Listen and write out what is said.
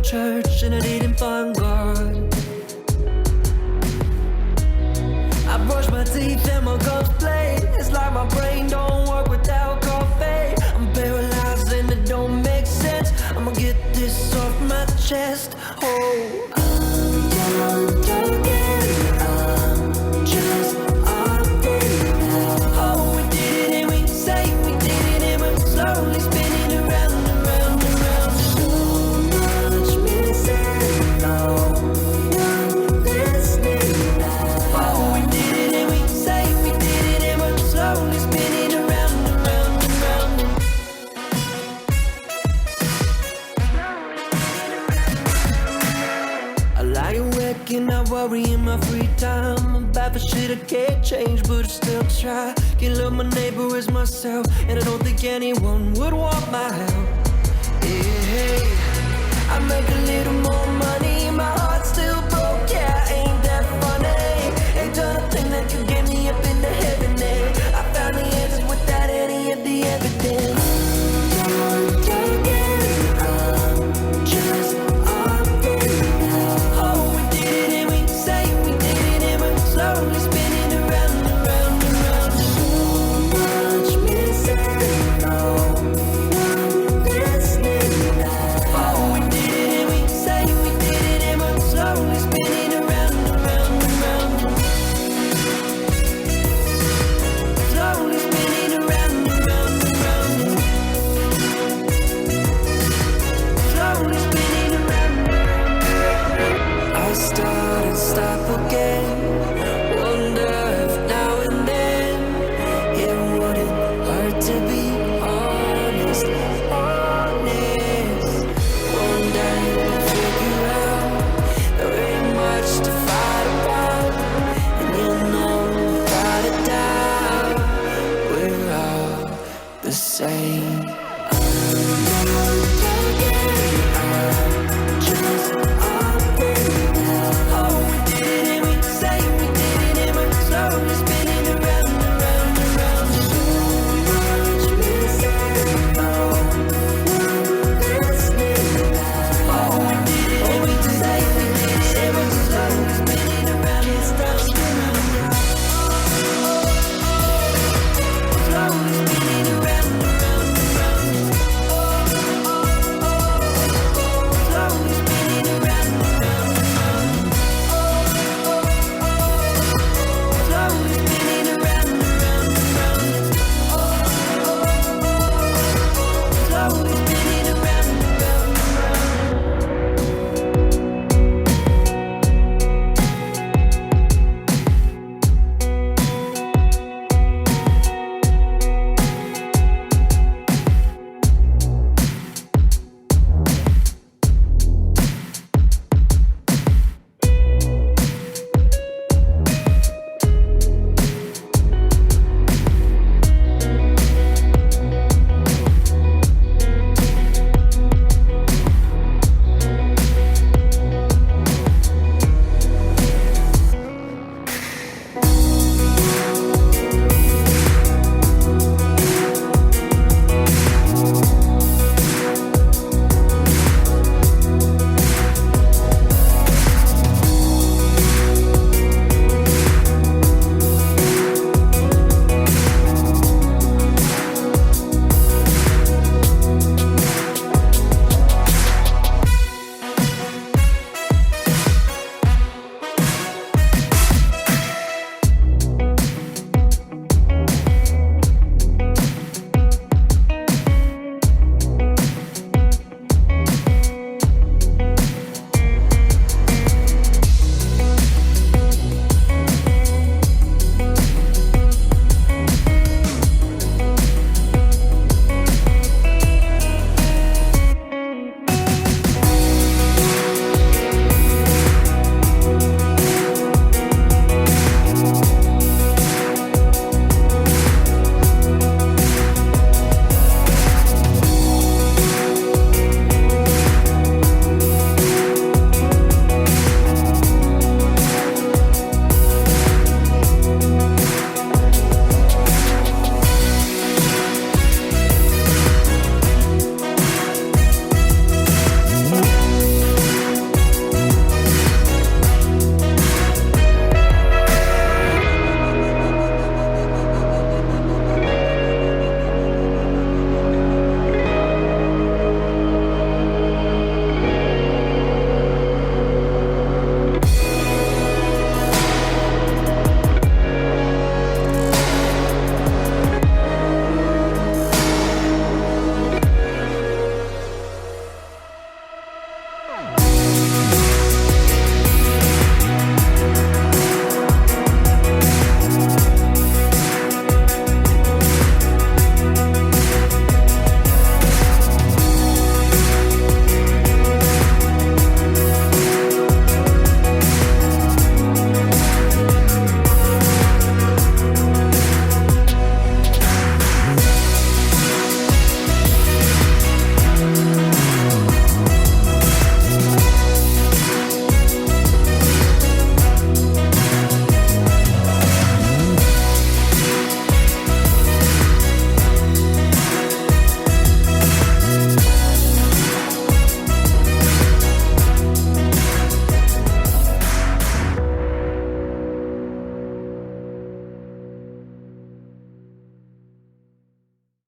church and I didn't find God. I brush my teeth and my gums bleed. It's like my brain don't work without coffee. I'm paralyzed and it don't make sense. I'ma get this off my chest. Oh, I'm down again. I'm just up and down. Oh, we did it and we say we did it and we're slowly spinning around and round and round. So much missing, no one listening now. Oh, we did it and we say we did it and we're slowly spinning around and round and round. I lie awake and I worry in my free time about the shit I can't change, but I still try. Can't love my neighbor as myself, and I don't think anyone would want my help.